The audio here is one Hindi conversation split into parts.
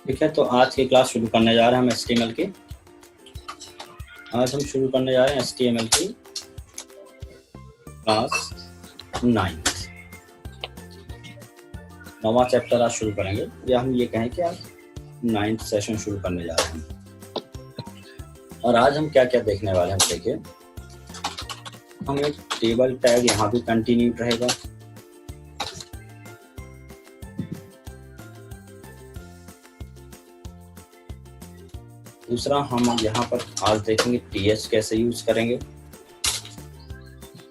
ठीक है, तो आज की क्लास शुरू करने जा रहे हैं हम HTML की। आज हम शुरू करने जा रहे हैं HTML की क्लास 9। 9वां चैप्टर आज शुरू करेंगे, या हम ये कहें कि आज 9th सेशन शुरू करने जा रहे हैं। और आज हम क्या क्या देखने वाले हैं, देखिए हम एक टेबल टैग यहाँ भी कंटिन्यू रहेगा। दूसरा हम यहाँ पर आज देखेंगे TH कैसे यूज करेंगे,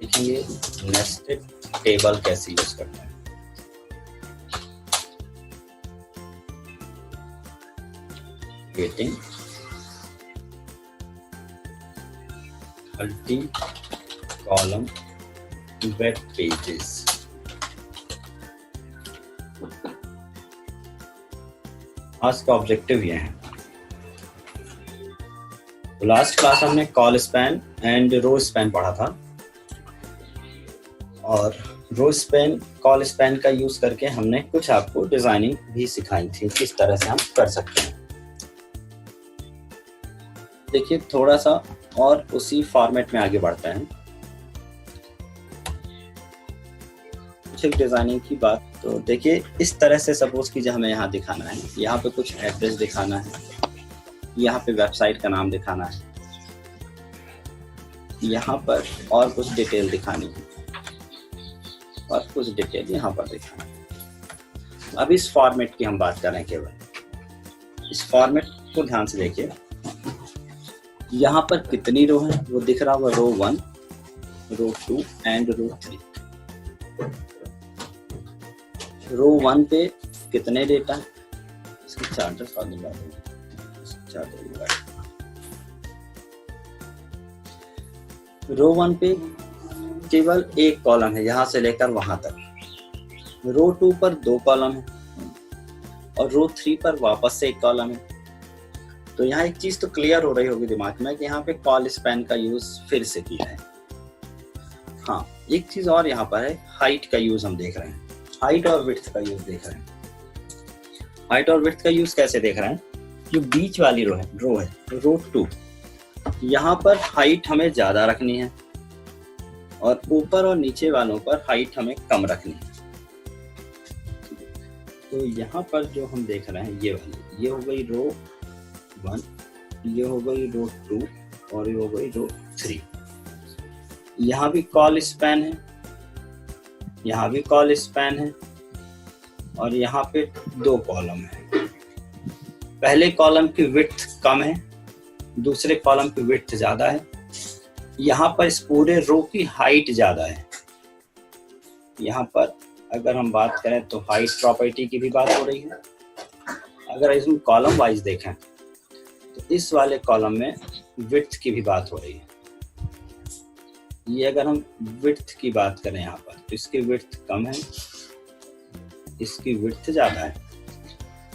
देखेंगे नेस्टेड टेबल कैसे यूज करते हैं, creating multi column web pages. आज का ऑब्जेक्टिव ये है। तो लास्ट क्लास हमने col span and row span पढ़ा था, और रो स्पैन कॉल स्पैन का यूज करके हमने कुछ आपको डिजाइनिंग भी सिखाई थी, किस तरह से हम कर सकते हैं। देखिए थोड़ा सा और उसी फॉर्मेट में आगे बढ़ते हैं। कुछ एक डिजाइनिंग की बात, तो देखिए इस तरह से सपोज कीजिए हमें यहाँ दिखाना है, यहाँ पे कुछ एड्रेस दिखाना है, यहाँ पे वेबसाइट का नाम दिखाना है, यहाँ पर और कुछ डिटेल दिखानी है, और कुछ डिटेल यहाँ पर दिखाना है। अब इस फॉर्मेट की हम बात करें, केवल इस फॉर्मेट को ध्यान से देखिए। यहाँ पर कितनी रो है वो दिख रहा होगा, रो 1, रो 2 एंड रो 3। रो 1 पे कितने डेटा है, इसकी चार्टर रो 1 पे केवल एक कॉलम है, यहां से लेकर वहां तक। रो 2 पर 2 कॉलम है, और रो 3 पर वापस से एक कॉलम है। तो यहाँ एक चीज तो क्लियर हो रही होगी दिमाग में कि यहाँ पे कॉल स्पैन का यूज फिर से किया है। हाँ, एक चीज और यहाँ पर है, हाइट का यूज हम देख रहे हैं, हाइट और विड्थ का यूज देख रहे हैं। हाइट और विड्थ का यूज कैसे देख रहे हैं, जो बीच वाली रो है रो 2, यहाँ पर हाइट हमें ज्यादा रखनी है, और ऊपर और नीचे वालों पर हाइट हमें कम रखनी है। तो यहाँ पर जो हम देख रहे हैं, ये वाली, ये हो गई रो 1, ये हो गई रो 2, और ये हो गई रो 3। यहाँ भी कॉल स्पैन है, यहाँ भी कॉल स्पैन है, और यहाँ पे 2 कॉलम है। पहले कॉलम की विड्थ कम है, दूसरे कॉलम की विड्थ ज्यादा है। यहाँ पर इस पूरे रो की हाइट ज्यादा है। यहाँ पर अगर हम बात करें तो हाइट प्रॉपर्टी की भी बात हो रही है। अगर इसमें कॉलम वाइज देखें तो इस वाले कॉलम में विड्थ की भी बात हो रही है। ये अगर हम विड्थ की बात करें यहाँ पर, तो इसकी विड्थ कम है, इसकी विड्थ ज्यादा है।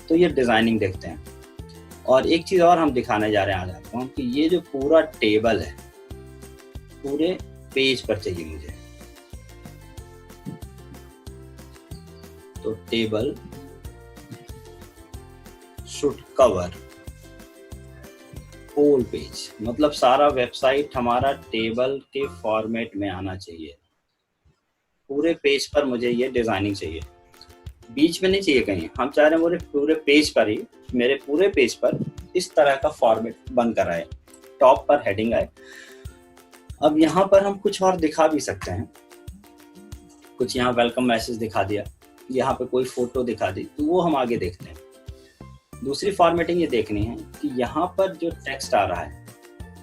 तो ये डिजाइनिंग देखते हैं। और एक चीज और हम दिखाने जा रहे हैं आज आपको, कि ये जो पूरा टेबल है पूरे पेज पर चाहिए मुझे। तो table should cover whole page, मतलब सारा वेबसाइट हमारा टेबल के फॉर्मेट में आना चाहिए। पूरे पेज पर मुझे ये डिजाइनिंग चाहिए, बीच में नहीं चाहिए कहीं। हम चाह रहे हैं पूरे पेज पर ही, मेरे पूरे पेज पर इस तरह का फॉर्मेट बनकर आए, टॉप पर हेडिंग आए। अब यहाँ पर हम कुछ और दिखा भी सकते हैं, कुछ यहाँ वेलकम मैसेज दिखा दिया, यहाँ पे कोई फोटो दिखा दी, तो वो हम आगे देखते हैं। दूसरी फॉर्मेटिंग ये देखनी है कि यहाँ पर जो टेक्स्ट आ रहा है,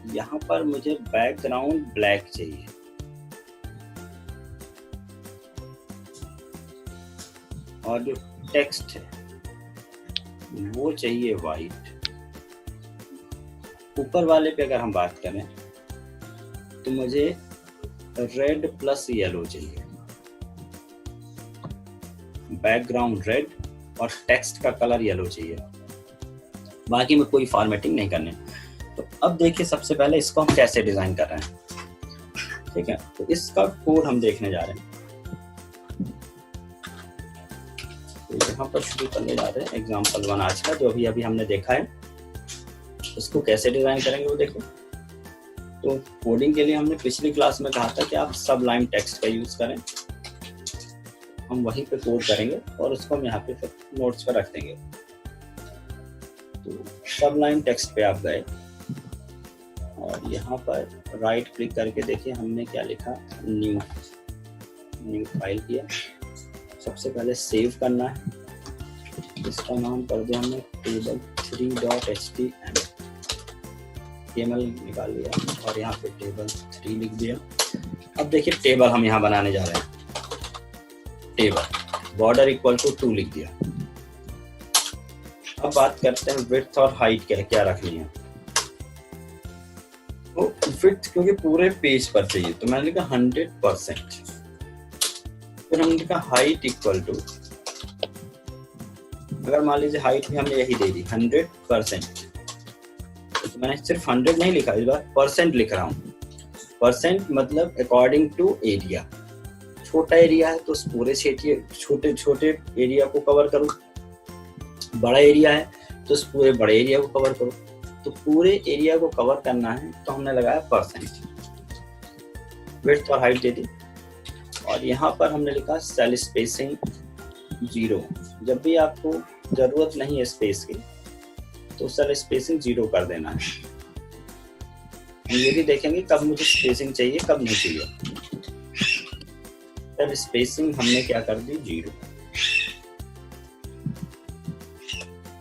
यहाँ पर मुझे बैकग्राउंड ब्लैक चाहिए, और जो टेक्स्ट है वो चाहिए वाइट। ऊपर वाले पे अगर हम बात करें तो मुझे रेड प्लस येलो चाहिए, बैकग्राउंड रेड और टेक्स्ट का कलर येलो चाहिए। बाकी में कोई फॉर्मेटिंग नहीं करनी। तो अब देखिए सबसे पहले इसको हम कैसे डिजाइन कर रहे हैं, ठीक है। तो इसका कोड हम देखने जा रहे हैं। तो यहाँ पर शुरू करने जा रहे हैं एग्जाम्पल 1 आज का, जो अभी हमने देखा है। उसको कैसे डिजाइन करेंगे वो देखो। तो कोडिंग के लिए हमने पिछली क्लास में कहा था कि आप सबलाइन टेक्स्ट का यूज करें। हम वहीं पे कोड करेंगे और उसको हम यहाँ पे फिर नोट्स पर रख देंगे। तो सबलाइन टेक्स्ट पे आप गए और यहाँ पर राइट क्लिक करके देखिए हमने क्या लिखा, न्यू फाइल किया। सबसे पहले सेव करना है, इसका नाम कर दिया हमने table3.html, टेबल निकाल लिया और यहाँ पे table3 लिख दिया। अब देखिए टेबल हम यहाँ बनाने जा रहे हैं। टेबल बॉर्डर इक्वल टू 2 लिख दिया। अब बात करते हैं विड्थ और हाइट क्या रखनी है। तो विड्थ क्योंकि पूरे पेज पर चाहिए तो मैंने लिखा 100%। फिर हमने लिखा हाइट इक्वल टू, अगर मान लीजिए हाइट भी हमने यही दे दी 100%, तो मैंने सिर्फ 100 नहीं लिखा, इस बार परसेंट लिख रहा हूँ। परसेंट मतलब अकॉर्डिंग टू एरिया। छोटा एरिया है तो उस पूरे छोटे छोटे एरिया को कवर करो, बड़ा एरिया है तो उस पूरे बड़े एरिया को कवर करो। तो पूरे एरिया को कवर करना है तो हमने लगाया परसेंट। विड्थ और हाइट दे दी और यहाँ पर हमने लिखा सेल स्पेसिंग 0। जब भी आपको जरूरत नहीं है स्पेस की तो सेल स्पेसिंग 0 कर देना है। हम ये भी देखेंगे कब मुझे स्पेसिंग चाहिए कब नहीं चाहिए। सेल स्पेसिंग हमने क्या कर दी 0।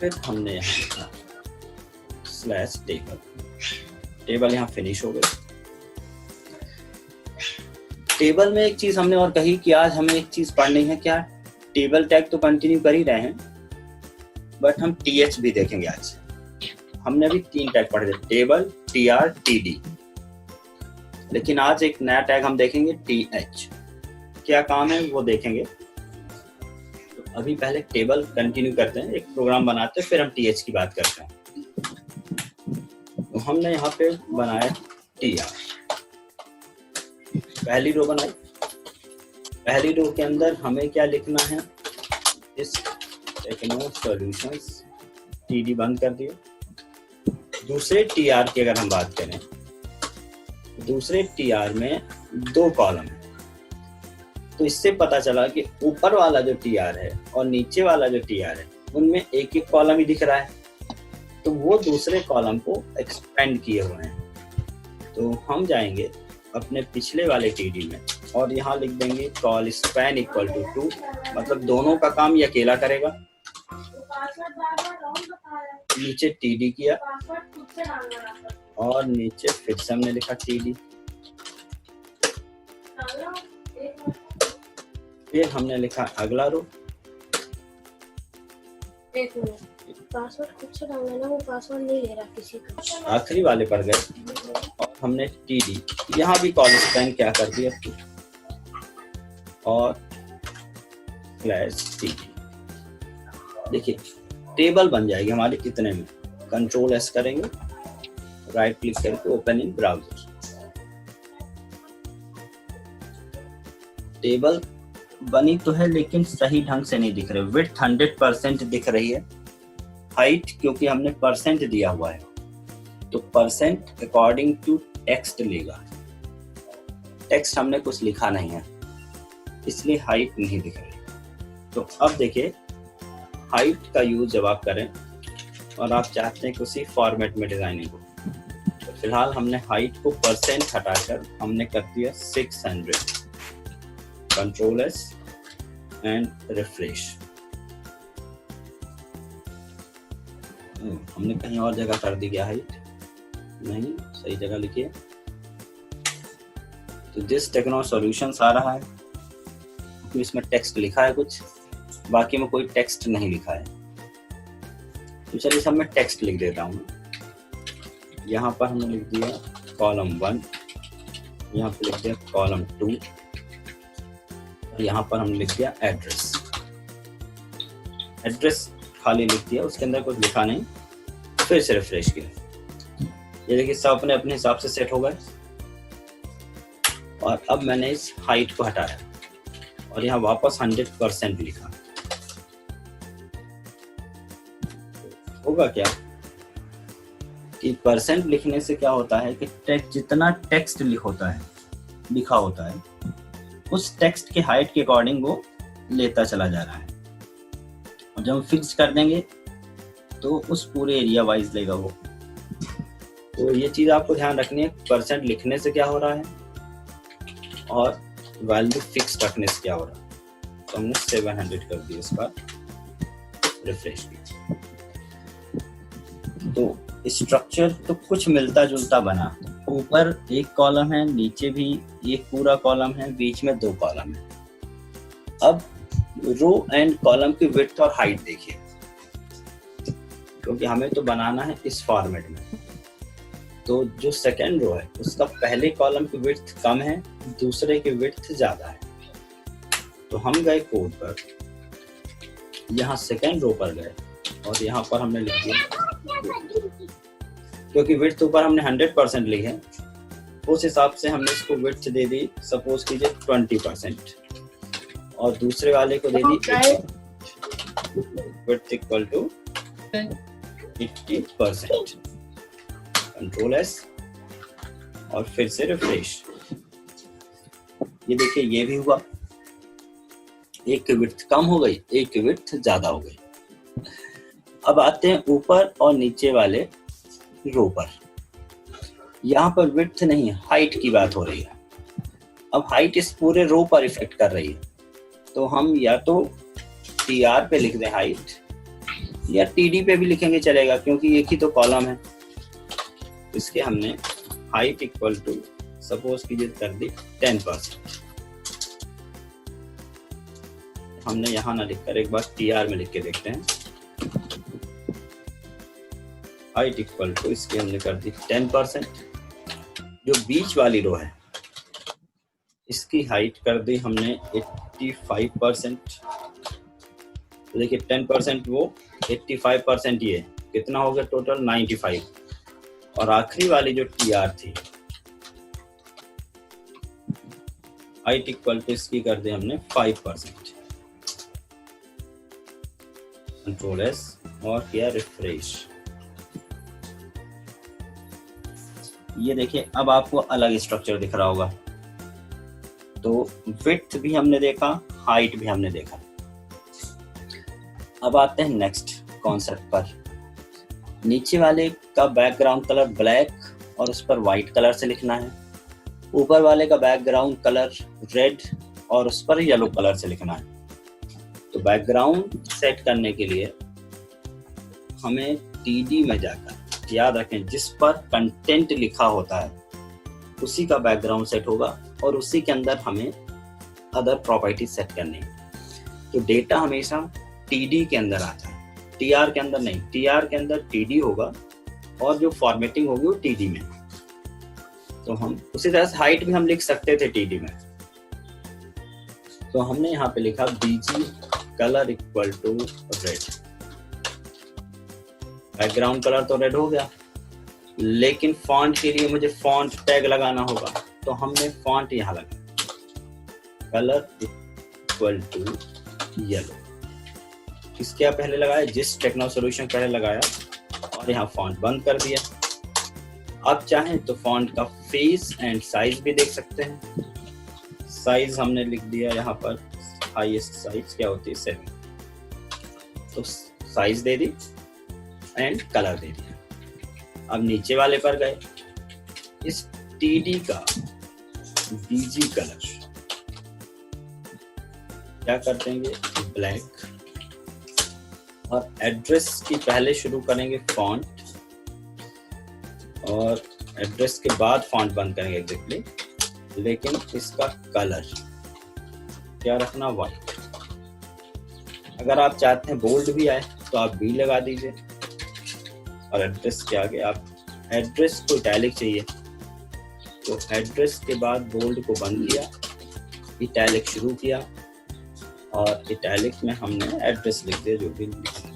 फिर हमने यहाँ लिखा /टेबल। टेबल यहाँ फिनिश हो गई। टेबल में एक चीज हमने और कही कि आज हमें एक चीज पढ़नी है। क्या? टेबल टैग तो कंटिन्यू कर ही रहे हैं बट हम टीएच भी देखेंगे आज। हमने अभी 3 टैग पढ़े थे, टेबल, टीआर, टीडी, लेकिन आज एक नया टैग हम देखेंगे टीएच। क्या काम है वो देखेंगे। तो अभी पहले टेबल कंटिन्यू करते हैं, एक प्रोग्राम बनाते हैं, फिर हम टीएच की बात करते हैं। तो हमने यहाँ पे बनाया टीआर, पहली रो बनाई। पहली रो के अंदर हमें क्या लिखना है, इस टेक्नो सॉल्यूशंस, टीडी बंद कर दिया। दूसरे टीआर की अगर हम बात करें, दूसरे टीआर में 2 कॉलम है। तो इससे पता चला कि ऊपर वाला जो टीआर है और नीचे वाला जो टीआर है उनमें एक एक कॉलम ही दिख रहा है, तो वो दूसरे कॉलम को एक्सपेंड किए हुए हैं। तो हम जाएंगे अपने पिछले वाले टीडी में और यहाँ लिख देंगे कॉल स्पैन इक्वल टू 2, मतलब दोनों का काम ये अकेला करेगा। नीचे टीडी किया और नीचे फिर से हमने लिखा टीडी। फिर हमने लिखा अगला रो। पासवर्ड खुद से डालना, वो पासवर्ड नहीं ले रहा किसी का। आखिरी वाले पर गए और हमने टीडी, यहाँ भी कॉल स्पैन क्या कर दिया और /टीडी। देखिए टेबल बन जाएगी हमारे कितने में। कंट्रोल एस करेंगे, राइट क्लिक करके ओपन इन ब्राउजर। टेबल बनी तो है लेकिन सही ढंग से नहीं दिख रही। विड्थ 100% दिख रही है। हाइट क्योंकि हमने परसेंट दिया हुआ है तो परसेंट अकॉर्डिंग टू टेक्स्ट लेगा। टेक्स्ट हमने कुछ लिखा नहीं है इसलिए हाइट नहीं दिख रही। तो अब देखिए हाइट का यूज जब आप करें और आप चाहते हैं कि उसी फॉर्मेट में डिजाइनिंग हो, तो फिलहाल हमने हाइट को परसेंट हटाकर हमने कर दिया 600। Control S and refresh. हमने कहीं और जगह कर दी क्या हाइट? नहीं, सही जगह लिखिए। तो दिस टेक्नो सॉल्यूशंस आ रहा है क्योंकि इसमें टेक्स्ट लिखा है कुछ, बाकी में कोई टेक्स्ट नहीं लिखा है। तो चलिए सब में टेक्स्ट लिख देता हूँ। यहाँ पर हमने लिख दिया कॉलम 1, यहाँ पर लिख दिया कॉलम 2, यहाँ पर हमने लिख दिया एड्रेस। एड्रेस खाली लिख दिया, उसके अंदर कुछ लिखा नहीं। फिर से रिफ्रेश किया, ये देखिए सब अपने अपने हिसाब से सेट हो गए। और अब मैंने इस हाइट को हटाया और यहाँ वापस 100% लिखा। होगा क्या कि परसेंट लिखने से क्या होता है कि जितना टेक्स्ट लिखा होता है उस टेक्स्ट के हाइट के अकॉर्डिंग वो लेता चला जा रहा है, और जब हम फिक्स कर देंगे तो उस पूरे एरिया वाइज लेगा वो। तो ये चीज़ आपको ध्यान रखनी है, परसेंट लिखने से क्या हो रहा है और वैल्यू फिक्स रखने से क्या हो रहा है। तो हमने 700 कर दिया, इस बार रिफ्रेश किया। तो स्ट्रक्चर तो कुछ मिलता जुलता बना, ऊपर एक कॉलम है, नीचे भी एक पूरा कॉलम है, बीच में 2 कॉलम है। अब रो एंड कॉलम की विड्थ और हाइट देखिए, क्योंकि हमें तो बनाना है इस फॉर्मेट में। तो जो सेकेंड रो है उसका पहले कॉलम की विड्थ कम है, दूसरे की विड्थ ज्यादा है। तो हम गए कोड पर, यहाँ सेकेंड रो पर गए और यहाँ पर हमने लिख दिया, क्योंकि विड्थ ऊपर हमने 100% ली है, उस हिसाब से हमने इसको विड्थ दे दी सपोज कीजिए 20% और दूसरे वाले को दे दी width equal to 80%। Control S और फिर से रिफ्रेश। ये देखिए ये भी हुआ, एक की विड्थ कम हो गई, एक की विड्थ ज्यादा हो गई। अब आते हैं ऊपर और नीचे वाले रो पर। यहाँ पर विड्थ नहीं हाइट की बात हो रही है। अब हाइट इस पूरे रो पर इफेक्ट कर रही है, तो हम या तो TR पे लिख दें हाइट, या TD पे भी लिखेंगे चलेगा, क्योंकि एक ही तो कॉलम है। इसके हमने हाइट इक्वल टू सपोज कीजिए कर दी 10%। हमने यहाँ ना लिखकर एक बार TR में लिख के देखते हैं। हाइट इक्वल टू इसकी हमने कर दी 10%। जो बीच वाली रो है इसकी हाइट कर दी हमने 85%। तो देखिए 10% वो, 85% ये, कितना हो गया टोटल 95। और आखिरी वाली जो TR थी हाइट इक्वल टू इसकी कर दी हमने 5%। कंट्रोल एस और किया रिफ्रेश। ये देखिए अब आपको अलग स्ट्रक्चर दिख रहा होगा। तो विड्थ भी हमने देखा, हाइट भी हमने देखा। अब आते हैं नेक्स्ट कॉन्सेप्ट पर। नीचे वाले का बैकग्राउंड कलर ब्लैक और उस पर व्हाइट कलर से लिखना है। ऊपर वाले का बैकग्राउंड कलर रेड और उस पर येलो कलर से लिखना है। तो बैकग्राउंड सेट करने के लिए हमें TD में जाकर, याद रखें जिस पर कंटेंट लिखा होता है उसी का बैकग्राउंड सेट होगा और उसी के अंदर हमें अदर प्रॉपर्टी सेट करनी है। तो डेटा हमेशा TD के अंदर आता है, TR के अंदर नहीं। TR के अंदर TD होगा और जो फॉर्मेटिंग होगी वो TD में। तो हम उसी तरह से हाइट भी हम लिख सकते थे TD में। तो हमने यहाँ पे लिखा BG colour equal to red. Background colour तो रेड हो गया, लेकिन फॉन्ट के लिए मुझे फॉन्ट टैग लगाना होगा। तो हमने फॉन्ट यहाँ लगाया कलर इक्वल टू येलो। किसके यहाँ पहले लगाया, जिस टेक्नो सॉल्यूशन पहले लगाया, और यहाँ फॉन्ट बंद कर दिया। आप चाहें तो फॉन्ट का फेस एंड साइज भी देख सकते हैं। साइज हमने लिख दिया यहाँ पर, हाईएस्ट साइज क्या होती है 7। तो साइज दे दी एंड कलर दे दिया। अब नीचे वाले पर गए, इस TD का BG कलर क्या कर देंगे ब्लैक, और एड्रेस की पहले शुरू करेंगे फॉन्ट और एड्रेस के बाद फॉन्ट बंद करेंगे एग्जैक्टली, लेकिन इसका कलर क्या रखना व्हाइट। अगर आप चाहते हैं बोल्ड भी आए तो आप B लगा दीजिए, और एड्रेस के आगे आप एड्रेस को इटैलिक चाहिए तो एड्रेस के बाद बोल्ड को बंद किया, इटैलिक शुरू किया, और इटैलिक में हमने एड्रेस लिख दिया जो भी लिखना।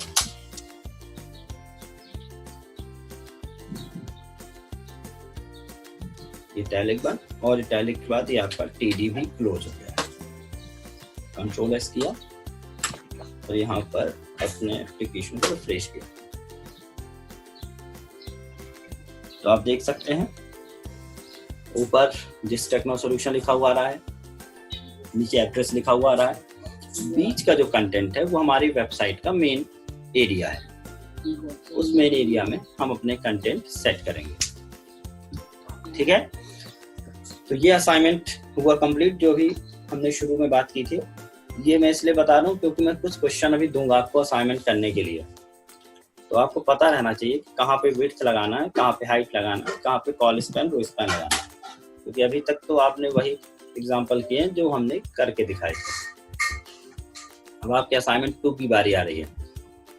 इटैलिक बंद, और इटैलिक के बाद यहाँ पर TD भी क्लोज हो गया। कंट्रोल एस किया और यहाँ पर अपने एप्लीकेशन को रिफ्रेश किया। तो आप देख सकते हैं ऊपर जिस टेक्नो सॉल्यूशन लिखा हुआ आ रहा है, नीचे एड्रेस लिखा हुआ आ रहा है, बीच का जो कंटेंट है वो हमारी वेबसाइट का मेन एरिया है। उस मेन एरिया में हम अपने कंटेंट सेट करेंगे। ठीक है, तो ये असाइनमेंट हुआ कंप्लीट जो भी हमने शुरू में बात की थी। ये मैं इसलिए बता रहा हूँ क्योंकि मैं कुछ क्वेश्चन अभी दूंगा आपको असाइनमेंट करने के लिए, तो आपको पता रहना चाहिए कहाँ पे विड्थ लगाना है, कहाँ पे हाइट लगाना है, कहाँ पे कॉल स्पैन रो स्पैन लगाना है, क्योंकि अभी तक तो आपने वही एग्जाम्पल किए हैं जो हमने करके दिखाए थे। अब आपके असाइनमेंट 2 की बारी आ रही है।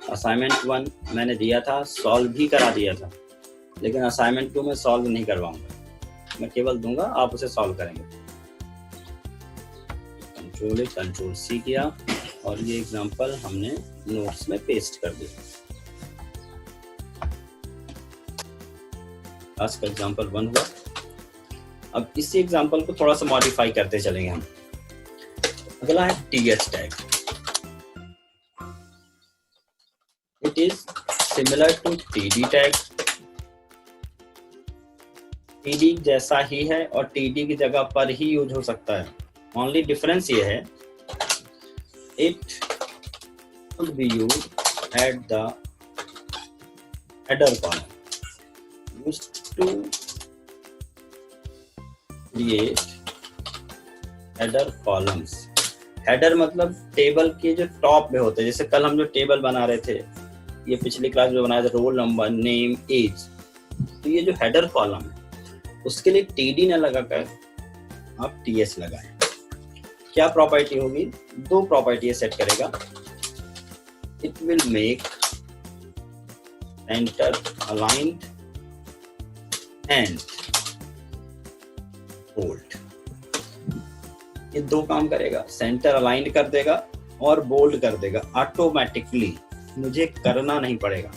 असाइनमेंट 1 मैंने दिया था, सॉल्व भी करा दिया था, लेकिन असाइनमेंट 2 में सॉल्व नहीं करवाऊंगा, मैं केवल दूंगा, आप उसे सॉल्व करेंगे। कंट्रोल सी किया और ये एग्जांपल हमने नोट्स में पेस्ट कर दिया। आज का एग्जांपल 1 हुआ। अब इसी एग्जांपल को थोड़ा सा मॉडिफाई करते चलेंगे हम। अगला है TH tag. It is similar to TD tag. TD जैसा ही है और टीडी की जगह पर ही यूज हो सकता है। ओनली डिफरेंस ये है, it could be used at the header column, used to create header columns। Header मतलब टेबल के जो टॉप में होते हैं, जैसे कल हम जो टेबल बना रहे थे, ये पिछली क्लास में बनाया था, रोल नंबर, नेम, एज, तो ये जो हेडर कॉलम है उसके लिए टीडी न लगाकर आप टीएस लगाएं। क्या प्रॉपर्टी होगी? 2 प्रॉपर्टी सेट करेगा। It will make centre aligned and bold. ये 2 काम करेगा, सेंटर अलाइंड कर देगा और बोल्ड कर देगा ऑटोमेटिकली, मुझे करना नहीं पड़ेगा।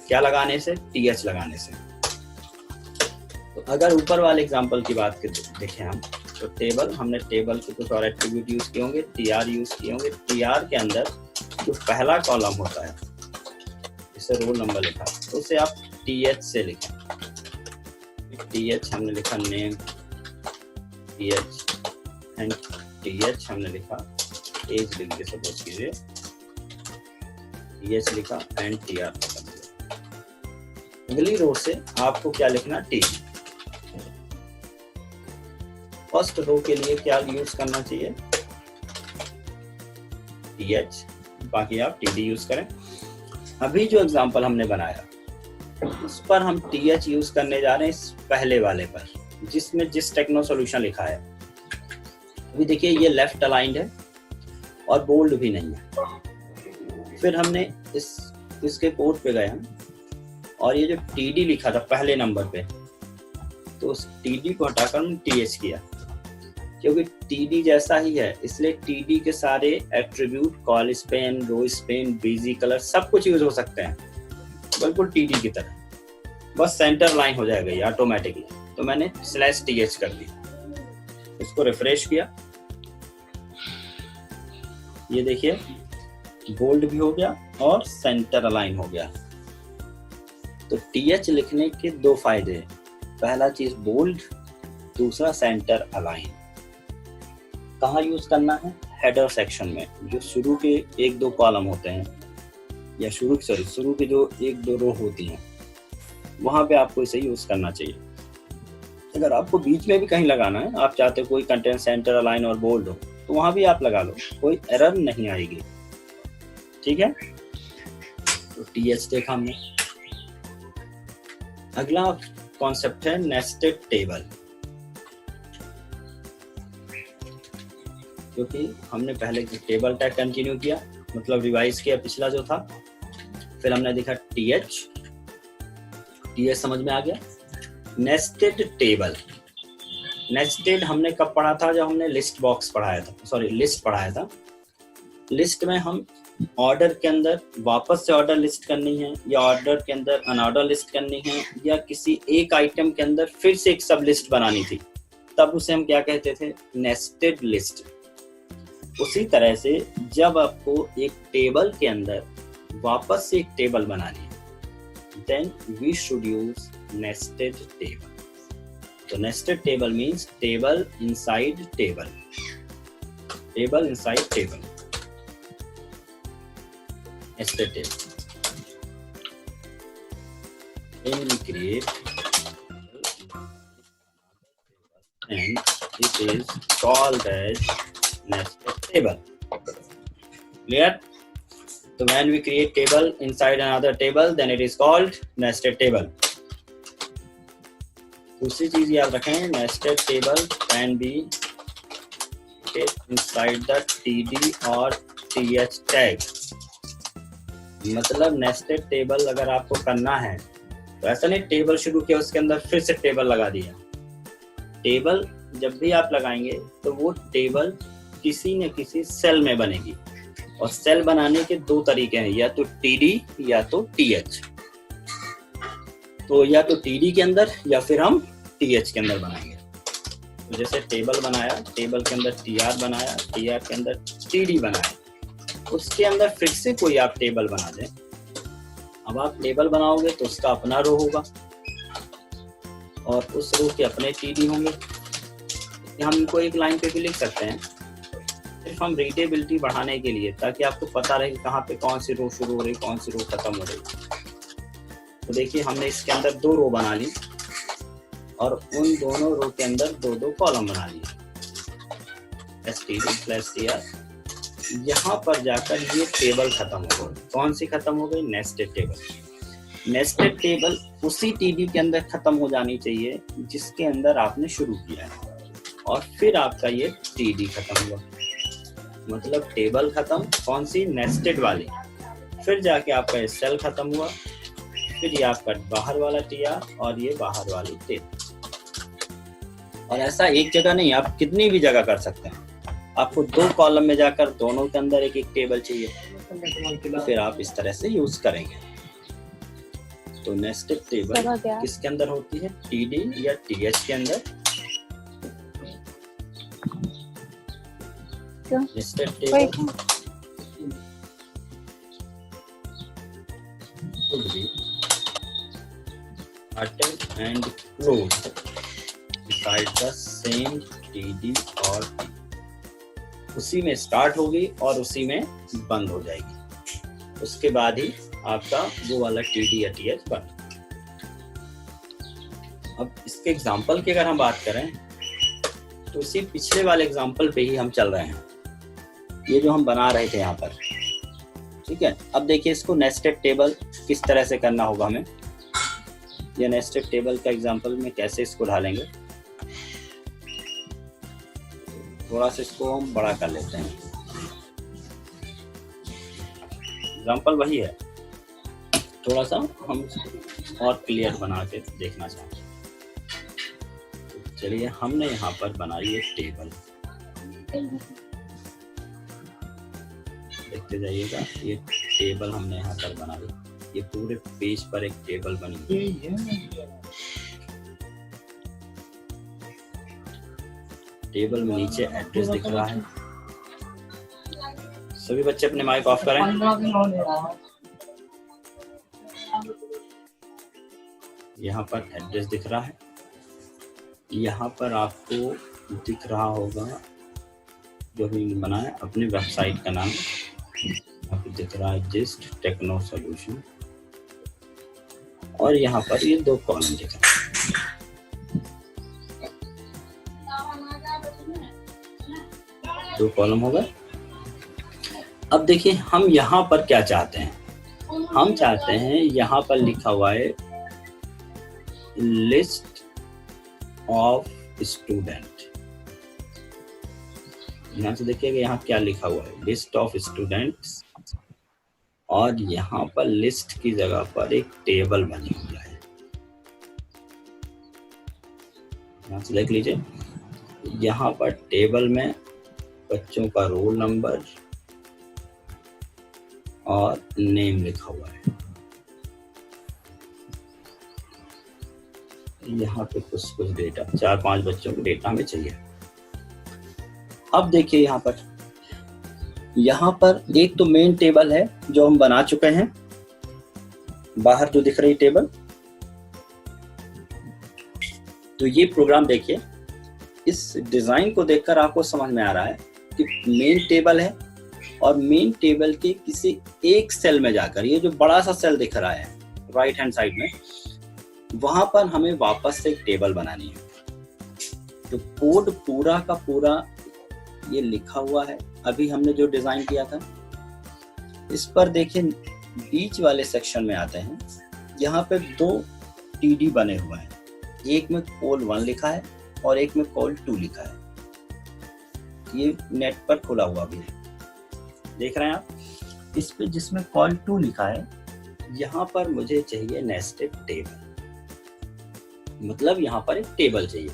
क्या लगाने से? टीएच लगाने से। तो अगर ऊपर वाले एग्जांपल की बात देखें हम, तो टेबल, हमने टेबल के कुछ और एट्रीब्यूट यूज किए होंगे, टीआर यूज किए होंगे। टीआर के अंदर जो पहला कॉलम होता है, जिसे रोल नंबर लिखा, तो उसे आप टीएच से लिखें। टीएच हमने लिखा नेम, टीएच एंड टीएच हमने लिखा एज, लिख के सपोज कीजिए, टीएच लिखा एंड टीआर कर दिया। अगली रो से आपको क्या लिखना? टी। फर्स्ट रो के लिए क्या यूज करना चाहिए? टीएच, बाकी आप टीडी यूज करें। अभी जो एग्जांपल हमने बनाया उस पर हम टीएच यूज करने जा रहे हैं, इस पहले वाले पर जिसमें जिस टेक्नो सॉल्यूशन लिखा है। अभी देखिए ये लेफ्ट अलाइंड है और बोल्ड भी नहीं है। फिर हमने इसके कोड पे गए हम और ये जो टीडी लिखा था पहले नंबर पे, तो उस टीडी को हटाकर हमने टीएच किया, क्योंकि टीडी जैसा ही है इसलिए टीडी के सारे attribute, col span, row span, BG colour, सब कुछ यूज हो सकते हैं, बिल्कुल टीडी की तरह। बस सेंटर लाइन हो जाएगा ये ऑटोमेटिकली। तो मैंने /th कर दी, इसको रिफ्रेश किया, ये देखिए बोल्ड भी हो गया और सेंटर अलाइन हो गया। तो टीएच लिखने के 2 फायदे हैं। पहला चीज बोल्ड, दूसरा सेंटर अलाइन। कहाँ यूज करना है? हेडर सेक्शन में, जो शुरू के 1-2 कॉलम होते हैं, या शुरू के जो 1-2 रो होती हैं, वहां पे आपको इसे यूज करना चाहिए। अगर आपको बीच में भी कहीं लगाना है, आप चाहते हो कोई कंटेंट सेंटर अलाइन और बोल्ड हो, तो वहां भी आप लगा लो, कोई एरर नहीं आएगी। ठीक है, तो टीएच देखा हमने। अगला कॉन्सेप्ट है नेस्टेड टेबल। क्योंकि हमने पहले टेबल टैग कंटिन्यू किया, मतलब रिवाइज किया पिछला जो था, फिर हमने देखा टीएच समझ में आ गया। नेस्टेड टेबल, नेस्टेड हमने कब पढ़ा था? जब हमने लिस्ट पढ़ाया था। लिस्ट में हम ऑर्डर के अंदर वापस से ऑर्डर लिस्ट करनी है, या ऑर्डर के अंदर अनऑर्डर लिस्ट करनी है, या किसी एक आइटम के अंदर फिर से एक सब लिस्ट बनानी थी, तब उसे हम क्या कहते थे? Nested list. उसी तरह से जब आपको एक टेबल के अंदर वापस से एक टेबल बनानी है, then we should use nested table. So nested table means table inside table. Table inside table. Nested table. When we create and it is called as nested table. Clear? So when we create table inside another table, then it is called nested table. दूसरी चीज याद रखें, nested table can be inside the td और th tag. मतलब nested table अगर आपको करना है तो ऐसा नहीं टेबल शुरू किया उसके अंदर फिर से टेबल लगा दिया. टेबल जब भी आप लगाएंगे तो वो टेबल किसी न किसी सेल में बनेगी और सेल बनाने के दो तरीके हैं, या तो टीडी या तो टीएच. तो या तो टीडी के अंदर या फिर हम टीएच के अंदर बनाएंगे. तो जैसे टेबल बनाया, टेबल के अंदर टीआर बनाया, टीआर के अंदर टीडी बनाया, उसके अंदर फिर से कोई आप टेबल बना दें. अब आप टेबल बनाओगे तो उसका अपना रो होगा और उस रो के अपने टीडी होंगे. हम इनको एक लाइन पे भी लिख सकते हैं, सिर्फ हम रीडेबिलिटी बढ़ाने के लिए, ताकि आपको पता रहे कहाँ पे कौन सी रो शुरू हो रही, कौन सी रो खत्म हो रही. तो देखिए हमने इसके अंदर दो रो बना ली और उन दोनों रो के अंदर दो दो कॉलम बना लिए. std/tr. यहाँ पर जाकर ये टेबल खत्म हो गई. कौन सी खत्म हो गई? Nested table. नेस्टेड टेबल उसी टीडी के अंदर खत्म हो जानी चाहिए जिसके अंदर आपने शुरू किया है, और फिर आपका ये टीडी खत्म हुआ. मतलब टेबल खत्म, कौन सी? नेस्टेड वाली. फिर जाके आपका ये सेल खत्म हुआ, फिर ये आपका बाहर वाला टीआर और ये बाहर वाली टेबल. और ऐसा एक जगह नहीं, आप कितनी भी जगह कर सकते हैं. आपको दो कॉलम में जाकर दोनों के अंदर एक एक टेबल चाहिए, फिर आप इस तरह से यूज करेंगे. तो नेस्टेड टेबल किसके अंदर होती है? टीडी या टीएच के अंदर. Nested table should be started and closed beside the same TD और T. उसी में स्टार्ट होगी और उसी में बंद हो जाएगी. उसके बाद ही आपका वो वाला TD या TH बंद. अब इसके एग्जाम्पल की अगर हम बात करें तो इसी पिछले वाले एग्जाम्पल पे ही हम चल रहे हैं, ये जो हम बना रहे थे यहाँ पर. ठीक है, अब देखिए इसको नेस्टेड टेबल किस तरह से करना होगा हमें. ये नेस्टेड टेबल का एग्जांपल में कैसे इसको ढालेंगे, थोड़ा सा इसको हम बड़ा कर लेते हैं. एग्जांपल वही है, थोड़ा सा हम और क्लियर बना के देखना चाहते हैं. तो चलिए हमने यहाँ पर बनाई है टेबल. देखते जाइएगा, ये टेबल हमने यहाँ पर बना ली. ये पूरे पेज पर एक टेबल बनी है. टेबल में नीचे एड्रेस दिख रहा है. सभी बच्चे अपने माइक ऑफ करें. यहाँ पर एड्रेस दिख रहा है. यहाँ पर आपको दिख रहा होगा जो भी बनाया अपनी वेबसाइट का नाम. आपको दिख रहा है जिस्ट टेक्नो सॉल्यूशन, और यहाँ पर ये दो कॉलम दिख रहे हैं. दो कॉलम हो गए. अब देखिए हम यहाँ पर क्या चाहते हैं. हम चाहते हैं यहाँ पर लिखा हुआ है लिस्ट ऑफ स्टूडेंट. यहाँ से देखिएगा यहाँ क्या लिखा हुआ है, लिस्ट ऑफ स्टूडेंट्स, और यहाँ पर लिस्ट की जगह पर एक टेबल बनी हुई है. यहाँ से देख लीजिए, यहाँ पर टेबल में बच्चों का रोल नंबर और नेम लिखा हुआ है. यहाँ पे कुछ डेटा, 4-5 बच्चों को डेटा हमें चाहिए. अब देखिए यहाँ पर एक तो मेन टेबल है जो हम बना चुके हैं, बाहर जो दिख रही टेबल, तो ये प्रोग्राम देखिए, इस डिजाइन को देखकर आपको समझ में आ रहा है कि मेन टेबल है और मेन टेबल के किसी एक सेल में जाकर, ये जो बड़ा सा सेल दिख रहा है राइट हैंड साइड में, वहां पर हमें वापस से एक टेबल बनानी है। तो कोड पूरा का पूरा ये लिखा हुआ है, अभी हमने जो डिजाइन किया था। इस पर देखिए बीच वाले सेक्शन में आते हैं, यहाँ पे 2 टीडी बने हुए हैं, एक में कॉल 1 लिखा है और एक में कॉल 2 लिखा है। ये नेट पर खुला हुआ भी है, देख रहे हैं आप। इस पे जिसमें कॉल 2 लिखा है, यहाँ पर मुझे चाहिए नेस्टेड टेबल, मतलब यहाँ पर एक टेबल चाहिए।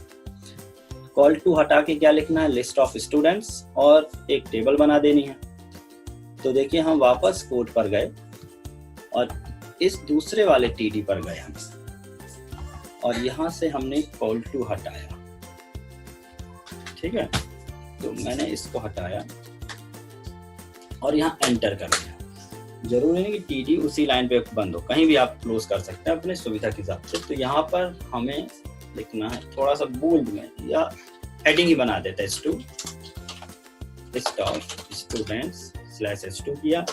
कॉल 2 हटा के क्या लिखना है, लिस्ट ऑफ स्टूडेंट्स, और एक टेबल बना देनी है। तो देखिए हम वापस कोड पर गए और इस दूसरे वाले टीडी पर गए हम, और यहाँ से हमने कॉल 2 हटाया। ठीक है, तो मैंने इसको हटाया और यहाँ एंटर कर दिया। जरूरी नहीं कि टीडी उसी लाइन पे बंद हो, कहीं भी आप क्लोज कर सकते हैं अपने सुविधा के हिसाब से। तो यहाँ पर हमें लिखना है थोड़ा सा बोल्ड में, या हेडिंग ही बना देता है S2 स्टूडेंट्स /S2 किया,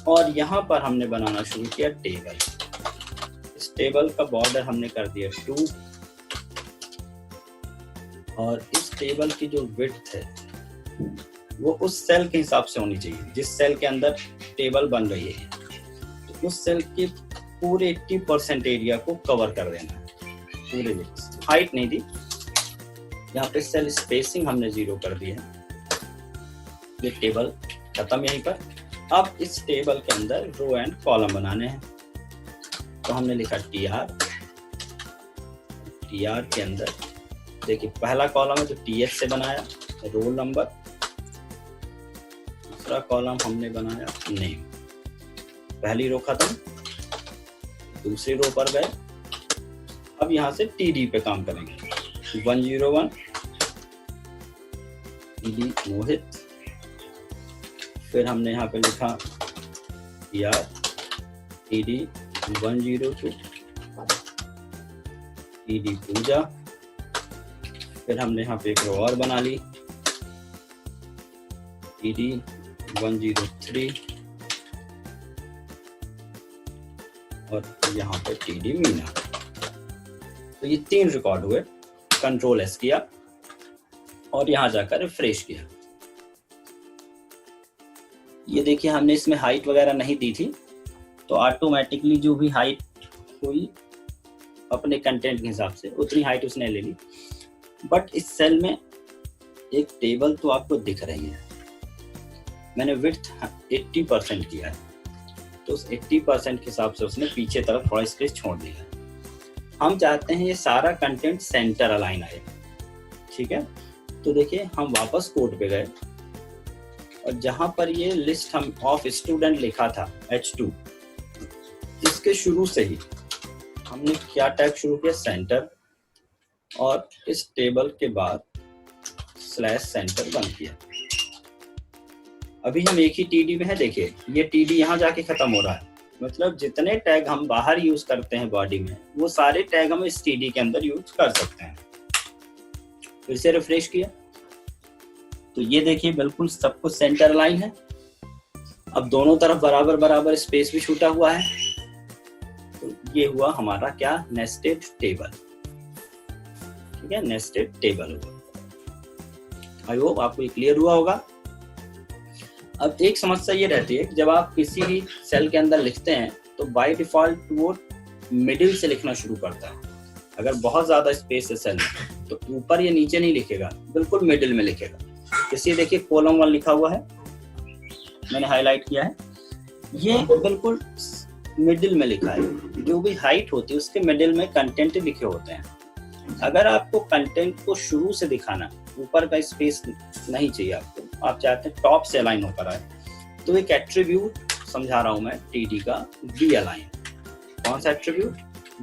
और यहाँ पर हमने बनाना शुरू किया टेबल। इस टेबल का बॉर्डर हमने कर दिया 2, और इस टेबल की जो विड्थ है वो उस सेल के हिसाब से होनी चाहिए जिस सेल के अंदर टेबल बन रही है। तो उस सेल के पूरे 80% एरिया को कवर कर देना है, पूरे विड्थ। हाइट नहीं दी, यहाँ पे सेल स्पेसिंग हमने 0 कर दी है। ये टेबल खत्म यहीं पर। अब इस टेबल के अंदर रो एंड कॉलम बनाने हैं। तो हमने लिखा TR के अंदर देखिए पहला कॉलम है तो TH से बनाया रोल नंबर, दूसरा कॉलम हमने बनाया नेम। पहली रो खत्म, दूसरी रो पर गए। अब यहाँ से TD पे काम करेंगे। 101 TD मोहित, फिर हमने यहाँ पे लिखा TR TD 102 TD पूजा, फिर हमने यहाँ पे एक रो और बना ली TD 103, और यहाँ पे TD मीना। तो ये 3 रिकॉर्ड हुए। कंट्रोल S किया और यहाँ जाकर रिफ्रेश किया। ये देखिए हमने इसमें हाइट वगैरह नहीं दी थी, तो ऑटोमेटिकली जो भी हाइट हुई अपने कंटेंट के हिसाब से उतनी हाइट उसने ले ली। बट इस सेल में एक टेबल तो आपको दिख रही है, मैंने विड्थ 80% किया है, तो उस 80% के हिसाब से उसने पीछे तरफ थोड़ा स्पेस छोड़ दिया है। हम चाहते हैं ये सारा कंटेंट सेंटर अलाइन आए। ठीक है, तो देखिए हम वापस कोड पे गए और जहां पर ये लिस्ट हम ऑफ स्टूडेंट लिखा था H2, इसके शुरू से ही हमने क्या टैग शुरू किया, सेंटर, और इस टेबल के बाद /सेंटर बंद किया। अभी हम एक ही TD में है, देखिए ये TD यहाँ जाके खत्म हो रहा है, मतलब जितने टैग हम बाहर यूज करते हैं बॉडी में वो सारे टैग हम इस TD के अंदर यूज कर सकते हैं। फिर से रिफ्रेश किया तो ये देखिए बिल्कुल सब कुछ सेंटर लाइन है। अब दोनों तरफ बराबर बराबर स्पेस भी छूटा हुआ है। तो ये हुआ हमारा क्या, नेस्टेड टेबल। ठीक है, नेस्टेड टेबल हुआ। आई होप आपको क्लियर हुआ होगा। अब एक समस्या ये रहती है कि जब आप किसी भी सेल के अंदर लिखते हैं तो बाय डिफॉल्ट वो मिडिल से लिखना शुरू करता है। अगर बहुत ज्यादा स्पेस है सेल में तो ऊपर या नीचे नहीं लिखेगा, बिल्कुल मिडिल में लिखेगा। इसलिए देखिए कॉलम 1 लिखा हुआ है, मैंने हाईलाइट किया है, ये बिल्कुल मिडिल में लिखा है। जो भी हाइट होती है उसके मिडिल में कंटेंट लिखे होते हैं। अगर आपको कंटेंट को शुरू से दिखाना, ऊपर का स्पेस नहीं चाहिए आपको, आप चाहते हैं टॉप से अलाइन होकर आए, तो एक एट्रीब्यूट समझा रहा हूं मैं TD का, V अलाइन। कौन सा attribute,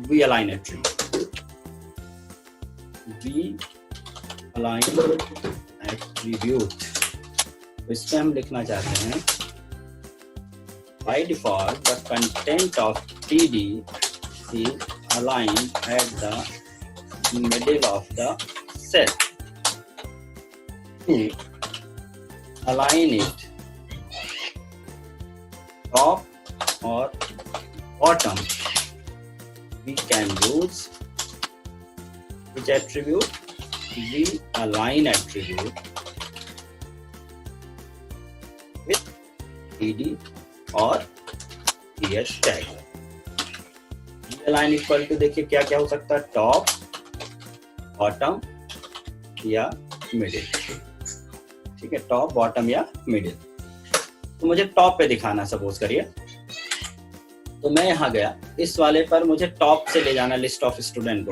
V align attribute. V align attribute, तो इसमें हम लिखना चाहते हैं by default the content of TD is aligned at the middle of the cell to align it top or bottom, we can use which attribute? The align attribute with ed और ps tag. align equal to देखिए क्या क्या हो सकता है, टॉप, बॉटम या मिडिल. ठीक है, टॉप, बॉटम या मिडिल. तो मुझे टॉप पे दिखाना, सपोज करिए. तो मैं यहाँ गया, इस वाले पर मुझे टॉप से ले जाना लिस्ट ऑफ स्टूडेंट को.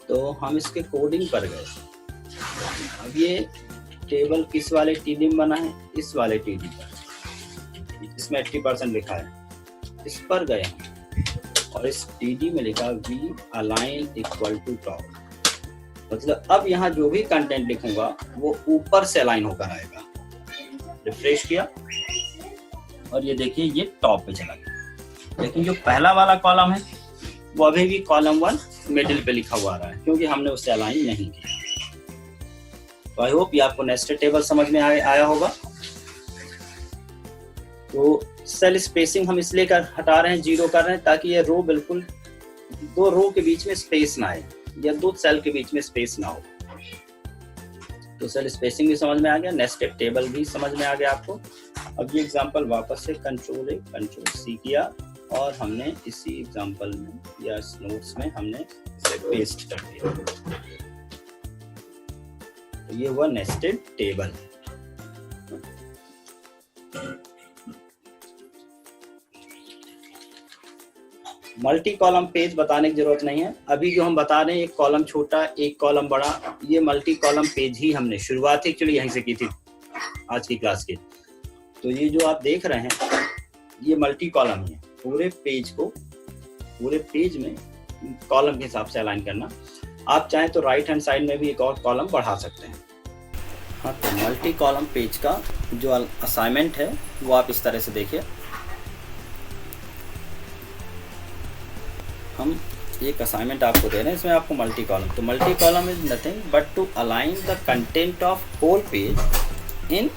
तो हम इसके कोडिंग पर गए. अब ये टेबल किस वाले टीडी में बना है? इस वाले टीडी पर, इसमें 80% लिखा है. इस पर गए और इस टीडी में लिखा V align equal to top. मतलब अब यहाँ जो भी कंटेंट लिखूंगा वो ऊपर से अलाइन होकर आएगा. रिफ्रेश किया और ये देखिए ये टॉप पे चला गया. लेकिन जो पहला वाला कॉलम है वो अभी भी कॉलम 1 मिडिल पे लिखा हुआ आ रहा है, क्योंकि हमने उससे अलाइन नहीं किया. तो आई होप ये आपको नेस्टेड टेबल समझ में आया होगा. तो सेल स्पेसिंग हम इसलिए हटा रहे हैं, 0 कर रहे हैं, ताकि ये रो बिल्कुल 2 रो के बीच में स्पेस ना आए या 2 सेल के बीच में स्पेस ना हो. तो सेल स्पेसिंग भी समझ में आ गया, नेस्टेड टेबल भी समझ में आ गया आपको. अब ये एग्जांपल वापस से Ctrl+C किया और हमने इसी एग्जांपल में या इस नोट्स में हमने इसे पेस्ट कर दिया. तो ये हुआ nested table. Multi column page बताने की जरूरत नहीं है. अभी जो हम बता रहे हैं, एक कॉलम छोटा एक कॉलम बड़ा, ये मल्टी कॉलम पेज ही हमने शुरुआत एक्चुअली यहीं से की थी आज की क्लास की. तो ये जो आप देख रहे हैं ये मल्टी कॉलम है. पूरे पेज को, पूरे पेज में कॉलम के हिसाब से अलाइन करना. आप चाहें तो राइट हैंड साइड में भी एक और कॉलम बढ़ा सकते हैं. हाँ, तो मल्टी कॉलम पेज का जो असाइनमेंट है वो आप इस तरह से देखिए. हम एक असाइनमेंट आपको दे रहे हैं, इसमें आपको मल्टी कॉलम. तो multi column is nothing but to align the content of whole page in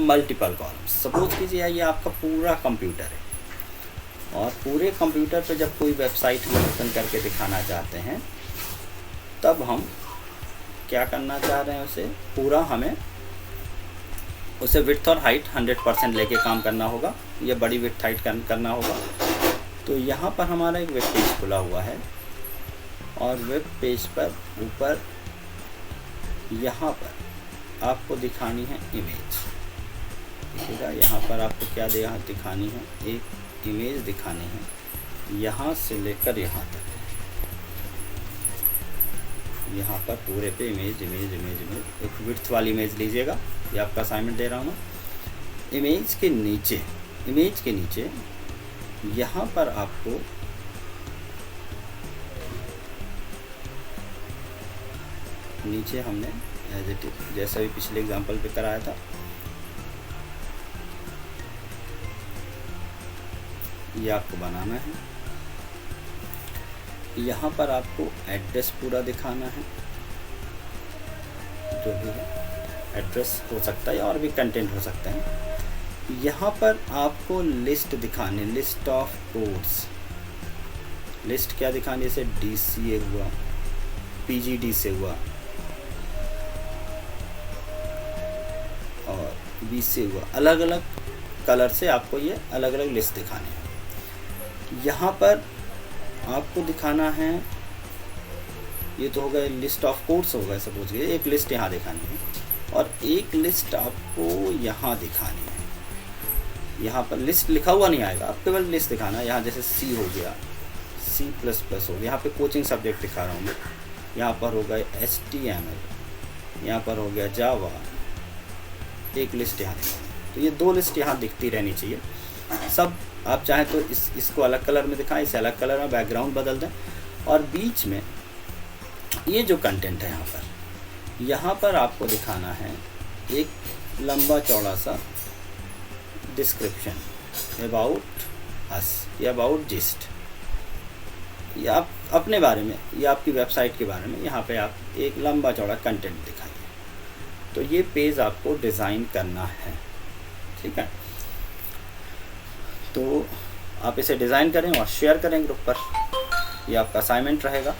multiple columns. Suppose कीजिए ये आपका पूरा कंप्यूटर है और पूरे कंप्यूटर पे जब कोई वेबसाइट हम ओपन करके दिखाना चाहते हैं, तब हम क्या करना चाह रहे हैं, उसे पूरा हमें उसे विड्थ और हाइट 100% लेके काम करना होगा. ये बड़ी विड्थ हाइट करना होगा. तो यहाँ पर हमारा एक वेब पेज खुला हुआ है और वेब पेज पर ऊपर यहाँ पर आपको दिखानी है इमेज. देखिएगा यहाँ पर आपको क्या दिखानी है, एक इमेज दिखानी है यहाँ से लेकर यहाँ तक. यहाँ पर पूरे पे इमेज इमेज इमेज इमेज. एक विड्थ वाली इमेज लीजिएगा, ये आपका असाइनमेंट दे रहा हूँ मैं. इमेज के नीचे यहाँ पर आपको नीचे हमने एज इट इज जैसा भी पिछले एग्जांपल पे कराया था, ये आपको बनाना है. यहाँ पर आपको एड्रेस पूरा दिखाना है, जो भी है एड्रेस हो सकता है और भी कंटेंट हो सकता है. यहाँ पर आपको लिस्ट दिखानी, लिस्ट ऑफ कोड्स. लिस्ट क्या दिखानी, जैसे DCA हुआ, PGD से हुआ और BCA हुआ. अलग अलग कलर से आपको ये अलग अलग लिस्ट दिखानी है. यहाँ पर आपको दिखाना है, ये तो होगा लिस्ट ऑफ कोड्स होगा. सपोज कीजिए एक लिस्ट यहाँ दिखानी है और एक लिस्ट आपको यहाँ दिखानी है. यहाँ पर लिस्ट लिखा हुआ नहीं आएगा, आप केवल लिस्ट दिखाना है. यहाँ जैसे C हो गया, C++ हो गया, यहाँ पे कोचिंग सब्जेक्ट दिखा रहा हूँ मैं. यहाँ पर हो गया HTML, यहाँ पर हो गया जावा. एक लिस्ट यहाँ दिखानी. तो ये 2 लिस्ट यहाँ दिखती रहनी चाहिए. सब आप चाहें तो इसको अलग कलर में दिखाएं, इसे अलग कलर में, बैकग्राउंड बदल दें. और बीच में ये जो कंटेंट है यहाँ पर आपको दिखाना है एक लंबा चौड़ा सा डिस्क्रिप्शन अबाउट अस या अबाउट जिस्ट. ये आप अपने बारे में या आपकी वेबसाइट के बारे में यहाँ पे आप एक लंबा चौड़ा कंटेंट दिखाइए। तो ये पेज आपको डिज़ाइन करना है, ठीक है। तो आप इसे डिज़ाइन करें और शेयर करें ग्रुप पर, ये आपका असाइनमेंट रहेगा।